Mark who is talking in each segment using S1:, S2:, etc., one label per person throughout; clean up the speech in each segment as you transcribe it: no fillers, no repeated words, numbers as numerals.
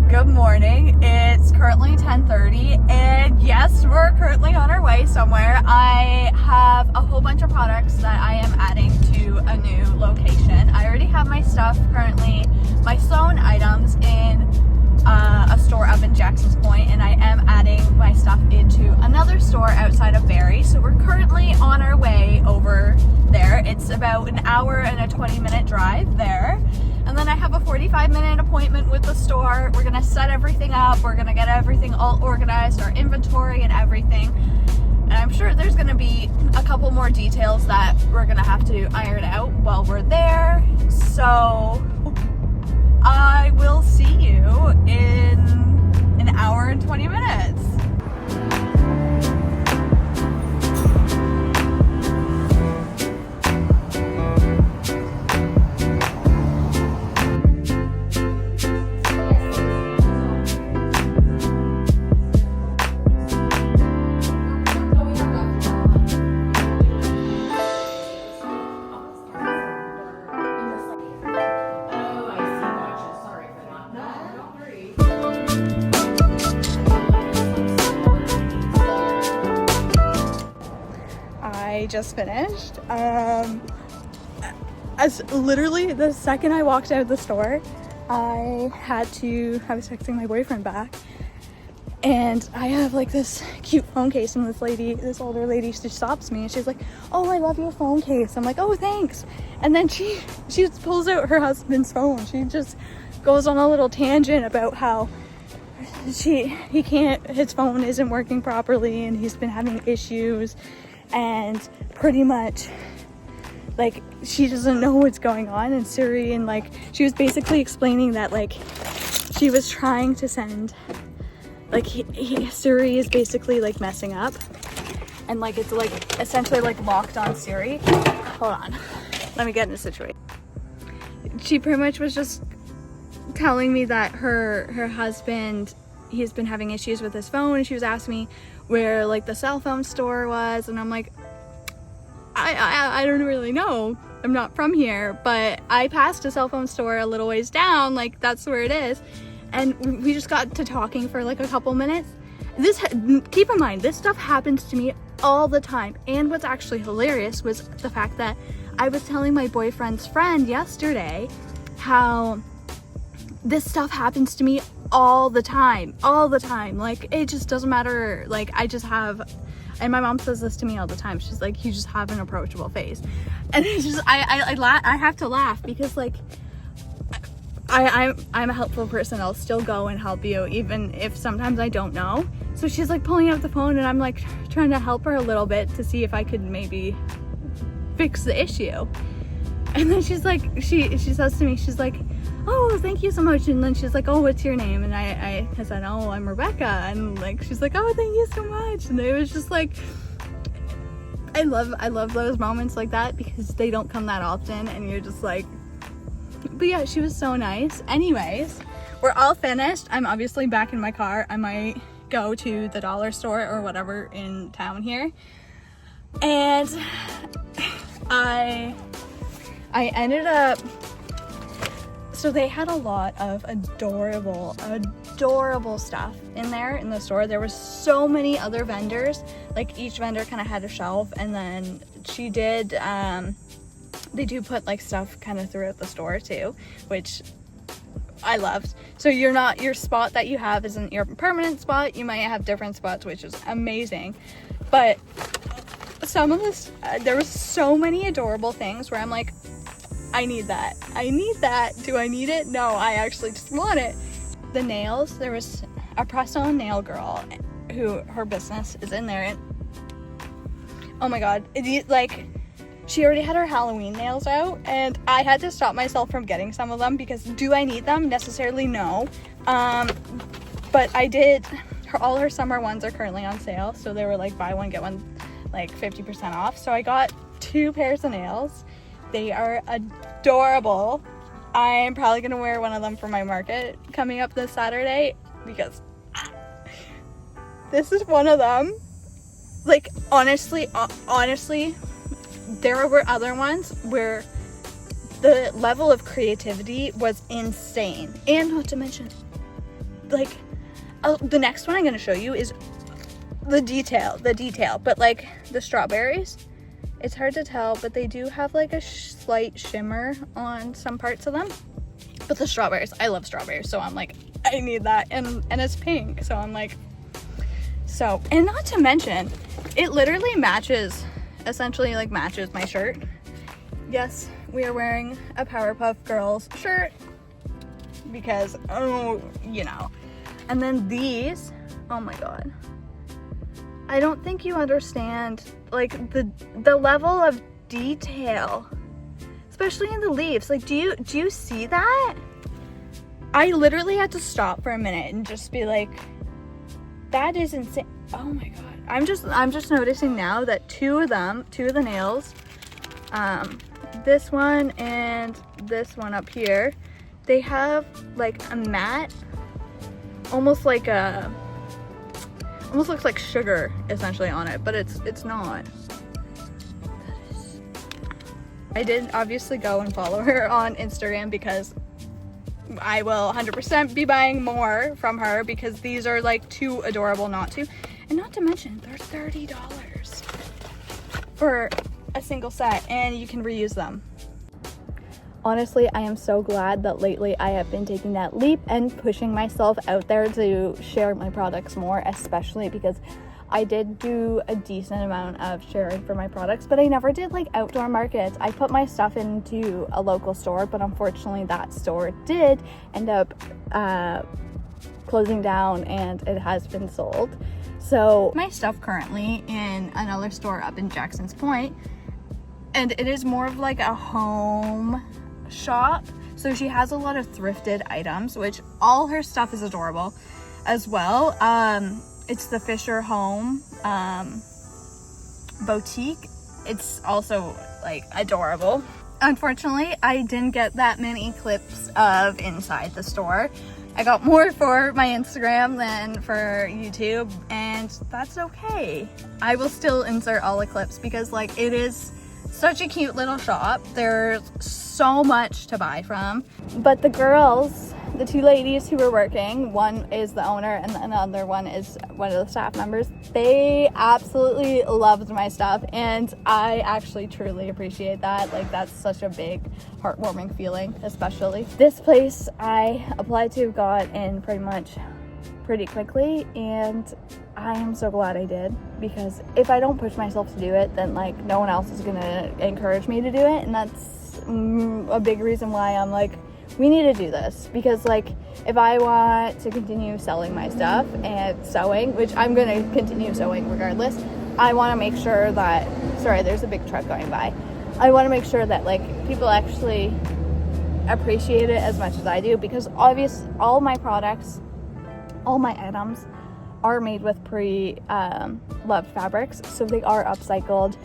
S1: Good morning. It's currently 10:30 and yes, we're currently on our way somewhere. I have a whole bunch of products that I am adding to a new location. I already have my stuff currently, my sewn items in a store up in Jackson's Point, and I am adding my stuff into another store outside of Barrie. So we're currently on our way over there. It's about an hour and a 20-minute drive there. And then I have a 45-minute appointment with the store. We're gonna set everything up. We're gonna get everything all organized, our inventory and everything. And I'm sure there's gonna be a couple more details that we're gonna have to iron out while we're there. So I will see you in an hour and 20 minutes. I just finished. As literally the second I walked out of the store, I was texting my boyfriend back, and I have like this cute phone case, and this older lady, she stops me and she's like, "Oh, I love your phone case." I'm like, "Oh, thanks." And then she just pulls out her husband's phone. She just goes on a little tangent about how his phone isn't working properly and he's been having issues, and pretty much like she doesn't know what's going on. And Siri, and like she was basically explaining that like she was trying to send like Siri is basically like messing up, and like it's like essentially like locked on Siri. Hold on, let me get in the situation. She pretty much was just telling me that her husband, he's been having issues with his phone, and she was asking me where like the cell phone store was, and I'm like, I don't really know, I'm not from here, but I passed a cell phone store a little ways down, like that's where it is. And we just got to talking for like a couple minutes. Keep in mind, this stuff happens to me all the time. And what's actually hilarious was the fact that I was telling my boyfriend's friend yesterday how this stuff happens to me all the time. Like it just doesn't matter. Like and my mom says this to me all the time. She's like, "You just have an approachable face." And it's just, I have to laugh because like, I'm a helpful person. I'll still go and help you even if sometimes I don't know. So she's like pulling out the phone, and I'm like trying to help her a little bit to see if I could maybe fix the issue. And then she's like, she says to me, she's like, "Oh, thank you so much." And then she's like, "Oh, what's your name?" And I said, "Oh, I'm Rebecca." And like she's like, "Oh, thank you so much." And it was just like, I love those moments like that because they don't come that often, and you're just like, but yeah, she was so nice. Anyways, we're all finished. I'm obviously back in my car. I might go to the dollar store or whatever in town here. And I ended up, so they had a lot of adorable stuff in there in the store. There was so many other vendors. Like each vendor kind of had a shelf, and then she did, they do put like stuff kind of throughout the store too, which I loved. So your spot that you have isn't your permanent spot. You might have different spots, which is amazing. But some of this, there was so many adorable things where I'm like, I need that. Do I need it? No, I actually just want it. The nails, there was a press-on nail girl who her business is in there, and oh my god, she already had her Halloween nails out, and I had to stop myself from getting some of them because do I need them? Necessarily no. But I did. All her summer ones are currently on sale, so they were like buy one get one like 50% off. So I got 2 pairs of nails. They are adorable. I'm probably gonna wear one of them for my market coming up this Saturday because this is one of them. Like honestly, there were other ones where the level of creativity was insane. And not to mention, like, the next one I'm gonna show you is the detail, but like the strawberries, it's hard to tell, but they do have like a slight shimmer on some parts of them. But the strawberries, I love strawberries, so I'm like, I need that. And it's pink, so I'm like, so, and not to mention, it literally essentially like matches my shirt. Yes, we are wearing a Powerpuff Girls shirt because, oh, you know. And then these, oh my God. I don't think you understand like the level of detail, especially in the leaves. Like, do you see that? I literally had to stop for a minute and just be like, that is insane. Oh my God. I'm just noticing now that two of the nails, this one and this one up here, they have like a matte, almost looks like sugar essentially on it, but it's not. I did obviously go and follow her on Instagram because I will 100% be buying more from her because these are like too adorable not to. And not to mention, they're $30 for a single set and you can reuse them. Honestly, I am so glad that lately I have been taking that leap and pushing myself out there to share my products more, especially because I did do a decent amount of sharing for my products, but I never did like outdoor markets. I put my stuff into a local store, but unfortunately that store did end up closing down and it has been sold. So my stuff currently in another store up in Jackson's Point, and it is more of like a home shop. So she has a lot of thrifted items, which all her stuff is adorable as well. It's the Fisher Home boutique. It's also like adorable. Unfortunately, I didn't get that many clips of inside the store. I got more for my Instagram than for YouTube, and that's okay. I will still insert all the clips because like it is such a cute little shop. There's so much to buy from. But the girls, the two ladies who were working, one is the owner and the other one is one of the staff members, they absolutely loved my stuff, and I actually truly appreciate that. Like, that's such a big heartwarming feeling. Especially this place I applied to got in pretty quickly, and I am so glad I did, because if I don't push myself to do it, then like no one else is gonna encourage me to do it. And that's a big reason why I'm like, we need to do this, because like if I want to continue selling my stuff and sewing, which I'm gonna continue sewing regardless, I want to make sure that, sorry, there's a big truck going by, I want to make sure that like people actually appreciate it as much as I do, because obviously all my products, all my items are made with pre-loved fabrics, so they are upcycled.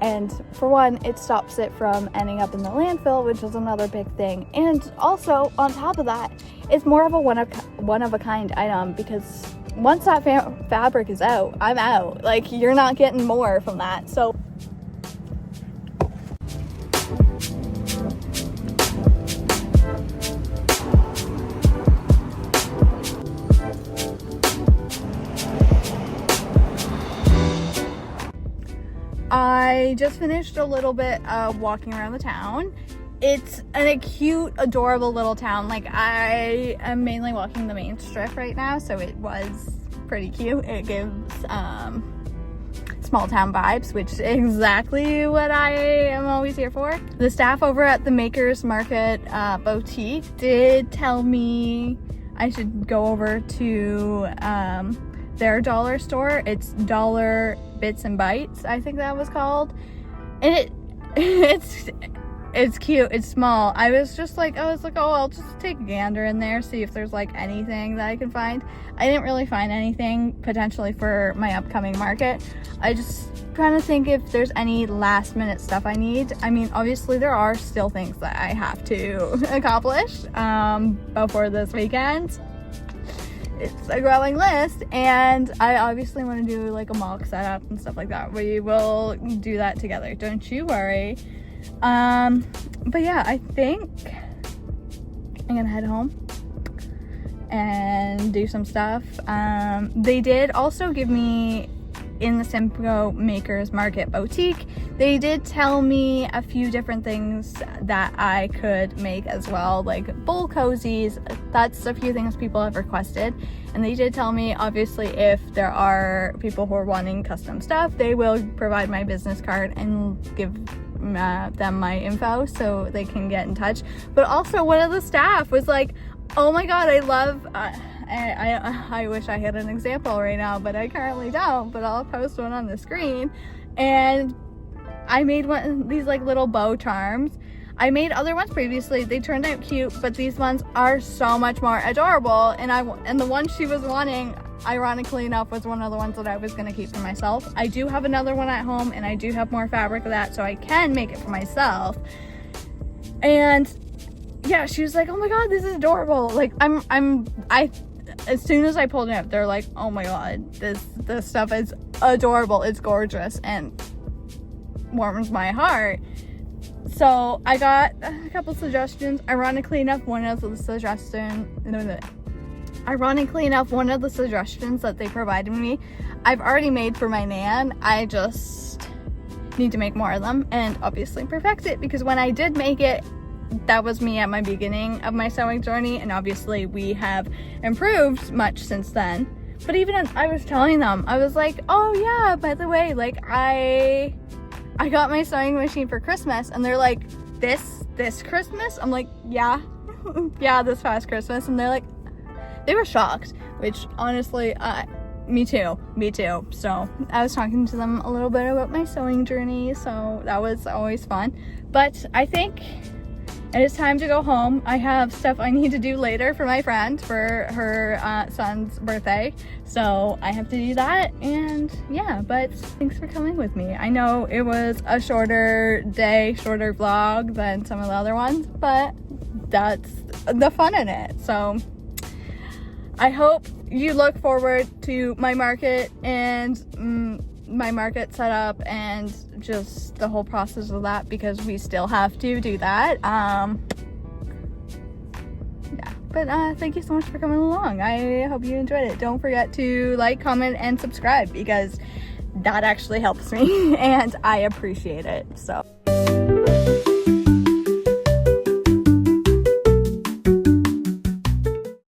S1: And for one, it stops it from ending up in the landfill, which is another big thing. And also, on top of that, it's more of a one-of-a-kind item, because once that fabric is out, I'm out. Like, you're not getting more from that. So I just finished a little bit of walking around the town. It's a cute, adorable little town. Like, I am mainly walking the main strip right now, so it was pretty cute. It gives small town vibes, which is exactly what I am always here for. The staff over at the Makers Market boutique did tell me I should go over to their dollar store. It's Dollar Bits and Bites, I think that was called. And it's cute, it's small. I was like, oh, I'll just take a gander in there, see if there's like anything that I can find. I didn't really find anything potentially for my upcoming market. I just trying to think if there's any last minute stuff I need. I mean, obviously there are still things that I have to accomplish before this weekend. It's a growing list, and I obviously want to do like a mock setup and stuff like that. We will do that together, don't you worry. But yeah, I think I'm gonna head home and do some stuff. They did also give me, in the Simcoe Makers Market Boutique, they did tell me a few different things that I could make as well, like bowl cozies. That's a few things people have requested, and they did tell me, obviously, if there are people who are wanting custom stuff, they will provide my business card and give them my info so they can get in touch. But also, one of the staff was like, oh my god, I love I wish I had an example right now, but I currently don't, but I'll post one on the screen. And I made one, these like little bow charms. I made other ones previously, they turned out cute, but these ones are so much more adorable. And the one she was wanting, ironically enough, was one of the ones that I was going to keep for myself. I do have another one at home, and I do have more fabric of that, so I can make it for myself. And yeah, she was like, oh my god, this is adorable. Like, as soon as I pulled it up, they're like, oh my god, this stuff is adorable, it's gorgeous, and warms my heart. So I got a couple suggestions. Ironically enough, one of the suggestions that they provided me, I've already made for my nan. I just need to make more of them and obviously perfect it, because when I did make it, that was me at my beginning of my sewing journey, and obviously we have improved much since then. But even as I was telling them, I was like, oh yeah, by the way, like I got my sewing machine for Christmas, and they're like, this Christmas? I'm like, yeah yeah, this past Christmas. And they're like, they were shocked, which honestly, me too. So I was talking to them a little bit about my sewing journey, so that was always fun. But I think it is time to go home. I have stuff I need to do later for my friend for her son's birthday, so I have to do that. And yeah, but thanks for coming with me. I know it was a shorter day, shorter vlog than some of the other ones, but that's the fun in it. So I hope you look forward to my market and my market setup and just the whole process of that, because we still have to do that. Yeah, but thank you so much for coming along. I hope you enjoyed it. Don't forget to like, comment, and subscribe, because that actually helps me and I appreciate it. So